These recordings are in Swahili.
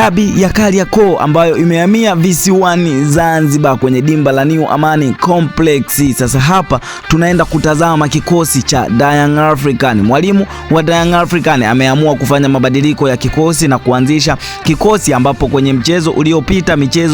dabi ya Kariakoo ambayo imehamia visiwani Zanzibar kwenye dimba la New Amani Complex. Sasa hapa tunaenda kutazama kikosi cha Young African. Mwalimu wa Young African ameamua kufanya mabadiliko ya kikosi na kuanzisha kikosi ambapo kwenye michezo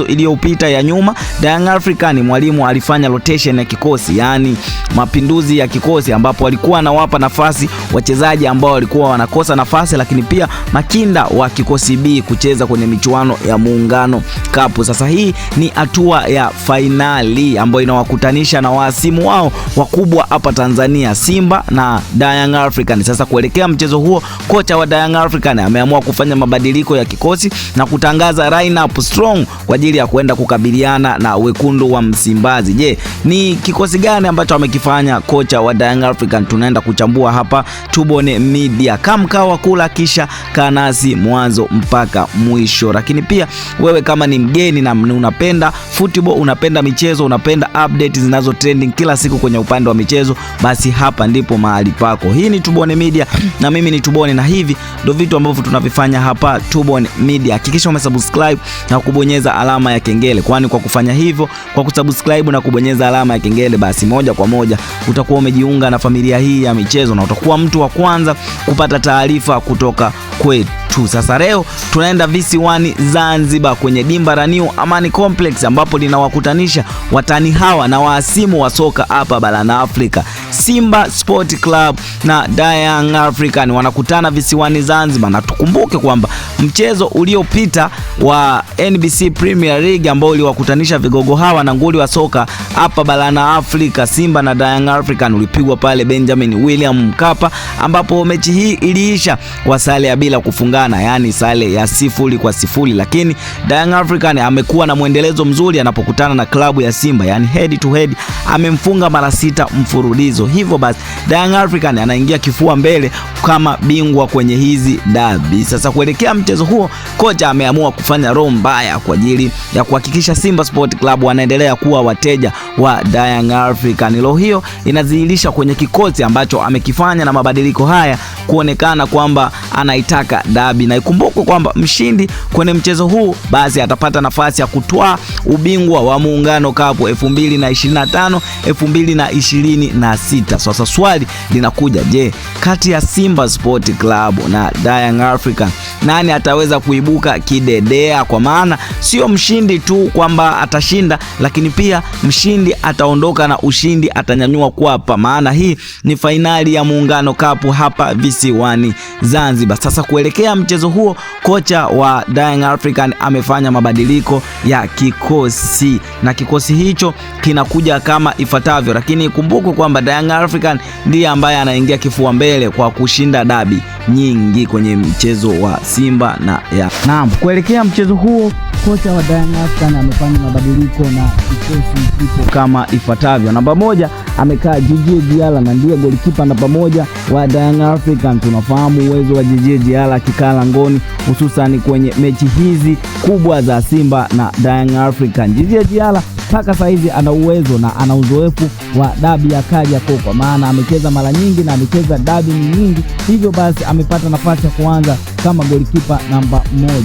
iliyopita ya nyuma Young African mwalimu alifanya rotation ya kikosi, yani mapinduzi ya kikosi, ambapo alikuwa anawapa nafasi wachezaji ambao walikuwa wanakosa nafasi, lakini pia makinda wa kikosi B kucheza kwenye michuano ya Muungano Cup. Sasa hii ni hatua ya fainali ambayo inawakutanisha na wasimu wao wakubwa hapa Tanzania, Simba na Young African. Sasa kuelekea mchezo huo, kocha wa Young African ameamua kufanya mabadiliko ya kikosi na kutangaza lineup strong kwa ajili ya kwenda kukabiliana na wekundu wa Msimbazi. Je, ni kikosi gani ambacho amekifanya kocha wa Young African? Tunaenda kuchambua hapa Tubone Media. Kamkawa kula kisha kanasi mwanzo mpaka mwisho. Lakini pia wewe kama ni mgeni na unapenda football, unapenda michezo, unapenda update zinazo trending kila siku kwenye upande wa michezo, basi hapa ndipo mahali pako. Hii ni Tubone Media na mimi ni Tubone, na hivi ndio vitu ambavyo tunavifanya hapa Tubone Media. Hakikisha umesubscribe na kubonyeza alama ya kengele, kwani kwa kufanya hivyo, kwa kusubscribe na kubonyeza alama ya kengele, basi moja kwa moja utakuwa umejiunga na familia hii ya michezo na utakuwa mtu wa kwanza kupata taarifa kutoka kwetu. Sasa leo tunaenda visiwani Zanzibar kwenye dimba la New Amani Complex ambapo linawakutanisha watani hawa na waasimu wa soka hapa barani Afrika. Simba Sport Club na Young African wanakutana visiwani Zanzibar, na tukumbuke kwamba mchezo uliopita wa NBC Premier League ambao uliwakutanisha vigogo hawa na nguli wa soka hapa barani Afrika, Simba na Young African, ulipigwa pale Benjamin William Mkapa, ambapo mechi hii iliisha kwa sare ya bila kufungana, yani sare ya 0-0. Lakini Young African amekuwa na mwendelezo mzuri anapokutana na klabu ya Simba, yani head to head amemfunga mara 6 mfululizo. Hivyo basi Young African anaingia kifua mbele kama bingwa kwenye hizi dabi. Sasa kuelekea mchezo huo, kocha ameamua kufanya roho mbaya kwa ajili ya kuhakikisha Simba Sport Club wanaendelea kuwa wateja wa Young African. Leo hiyo inadhihirisha kwenye kikosi ambacho amekifanya na mabadiliko haya kuonekana kwamba anaitaka dabi, na ikumbuke kwamba mshindi kwenye mchezo huu basi atapata nafasi ya kutwaa ubingwa wa Muungano Cup 2025 2026. Sasa swali linakuja, je, kati ya Simba Sport Club na Young African nani ataweza kuibuka kidedea? Kwa maana sio mshindi tu kwamba atashinda, lakini pia mshindi ataondoka na ushindi atanyanyua kwapa, maana hii ni fainali ya Muungano Cup hapa visiwani Zanzibar. Sasa kuelekea mchezo huo, kocha wa Young African amefanya mabadiliko ya kikosi na kikosi hicho kinakuja kama ifuatavyo, lakini ikumbuke kwamba Young African ndiye ambaye anaingia kifua mbele kwa kushinda dabi nyingi kwenye mchezo wa Simba na ya. Naam, kuelekea mchezo huo kocha wa Young African amefanya mabadiliko na kikosi kipo kama ifuatavyo. Namba 1 amekaa Djigui Diarra na ndiye golikipa namba 1 wa Young African. Tunafahamu uwezo wa Djigui Diarra akikaa langoni, hususan kwenye mechi hizi kubwa za Simba na Young African. Djigui Diarra mpaka saizi ana uwezo na ana uzoefu wa dabi ya Kariakoo, kwa maana amecheza mara nyingi na amecheza dabi nyingi, hivyo basi amepata nafasi ya kuanza kama golikipa namba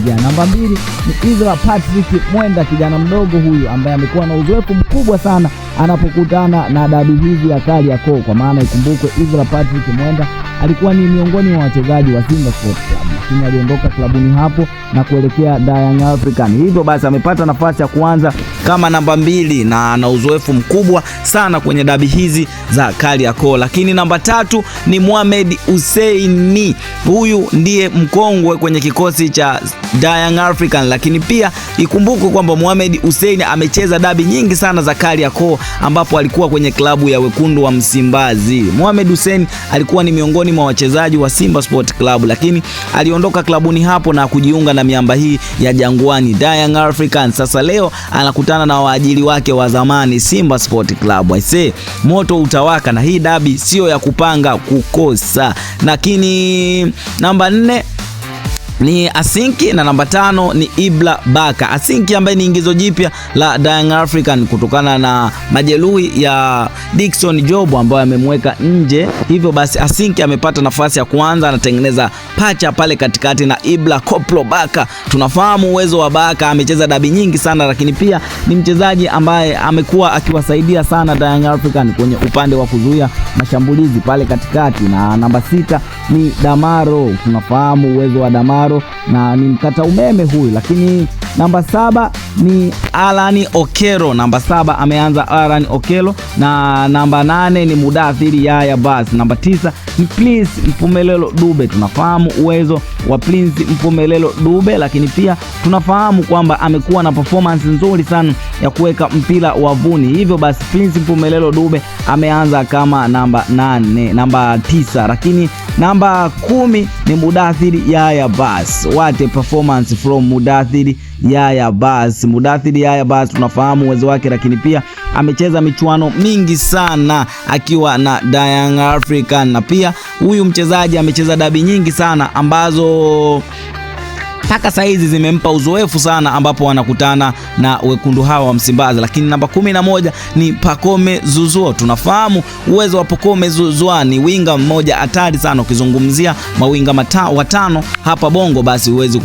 1. Namba 2 ni Israel Patrick Mwenda, kijana mdogo huyu ambaye amekuwa na uzoefu mkubwa sana anapokutana na dabi hizi ya Kariakoo, kwa maana ikumbukwe Israel Patrick Mwenda alikuwa ni miongoni mwa wachezaji wa Simba Sport Club, lakini aliondoka klabuni hapo na kuelekea Young African. Hivyo basi amepata nafasi ya kuanza kama namba 2 na ana uzoefu mkubwa sana kwenye dabi hizi za Kariakoo. Lakini namba 3 ni Mohamed Hussein, huyu ndiye mkongwe kwenye kikosi cha Young African, lakini pia ikumbuke kwamba Mohamed Hussein amecheza dabi nyingi sana za Kariakoo ambapo alikuwa kwenye klabu ya wekundu wa Msimbazi. Mohamed Hussein alikuwa ni miongoni mwa wachezaji wa Simba Sport Club, lakini aliondoka klabuni hapo na kujiunga na miamba hii ya Jangwani Young African. Sasa leo anakutana na waajili wake wa zamani Simba Sport Club. Aisee, moto utawaka na hii dabi sio ya kupanga kukosa. Lakini namba 4 ni Asinki na namba 5 ni Ibla Baka. Asinki ambaye ni ingizo jipya la Young African kutokana na majeruhi ya Dickson Job ambaye amemweka nje. Hivyo basi Asinki amepata nafasi ya kuanza, anatengeneza pacha pale katikati na Ibla Koplo Baka. Tunafahamu uwezo wa Baka, amecheza dabi nyingi sana, lakini pia ni mchezaji ambaye amekuwa akiwasaidia sana Young African kwenye upande wa kuzuia mashambulizi pale katikati. Na namba 6 ni Damaro. Tunafahamu uwezo wa Damaro na ni mkata umeme huyu. Lakini namba 7 ni Alan Okero. Namba 7 ameanza Alan Okero, na namba 8 ni Mudathiri Yaya Bas. Namba 9 ni Prince Mpumelelo Dube. Tunafahamu uwezo wa Prince Mpumelelo Dube, lakini pia tunafahamu kwamba amekuwa na performance nzuri sana ya kuweka mpira wavuni. Hivyo basi Prince Mpumelelo Dube ameanza kama namba 9, lakini namba 10 ni Mudathiri Yaya Bas. What a performance from Mudathiri Yaya Bas. Mudathiri Yaya Bas tunafahamu uwezo wake, lakini pia amecheza michuano mingi sana akiwa na Young African, na pia huyu mchezaji amecheza dabi nyingi sana ambazo mpaka saizi zimempa uzoefu sana ambapo wanakutana na wekundu hawa wa Msimbazi. Lakini namba 11 ni Pacome Zouzoua. Tunafahamu uwezo wa Pacome Zouzoua, ni winga mmoja hatari sana. Ukizungumzia mawinga watano hapa Bongo, basi huwezi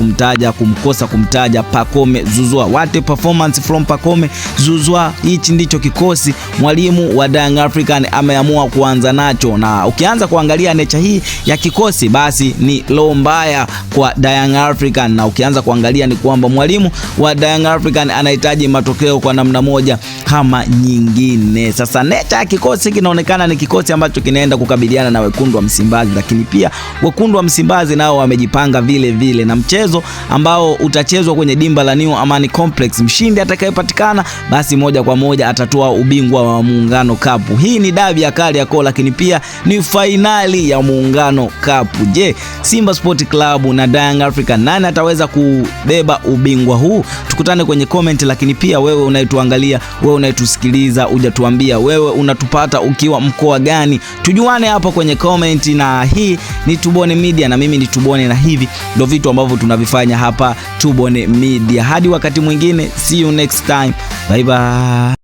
kumkosa kumtaja Pacome Zouzoua. What a performance from Pacome Zouzoua. Hichi ndicho kikosi mwalimu wa Young African ameamua kuanza nacho, na ukianza kuangalia nature hii ya kikosi basi ni low mbaya kwa Young African, na ukianza kuangalia ni kwamba mwalimu wa Young African anahitaji matokeo kwa namna moja kama nyingine. Sasa nature ya kikosi kinaonekana ni kikosi ambacho kinaenda kukabiliana na wekundu wa Msimbazi, lakini pia wekundu wa Msimbazi nao wamejipanga vile vile, na mchezo ambao utachezwa kwenye dimba la New Amani Complex, mshindi atakayepatikana basi moja kwa moja atatoa ubingwa wa Muungano Cup. Hii ni dabi ya Kariakoo, lakini pia ni finali ya Muungano Cup. Je, Simba Sport Club na Young African nani ataweza kubeba ubingwa huu? Tukutane kwenye comment, lakini pia wewe unayetuangalia, wewe unayetusikiliza, hujatuambia wewe unatupata ukiwa mkoa gani? Tujuane hapa kwenye comment. Na hii ni Tubone Media na mimi ni Tubone, na hivi ndio vitu ambavyo tunavifanya hapa Tubone Media. Hadi wakati mwingine, see you next time. Bye bye.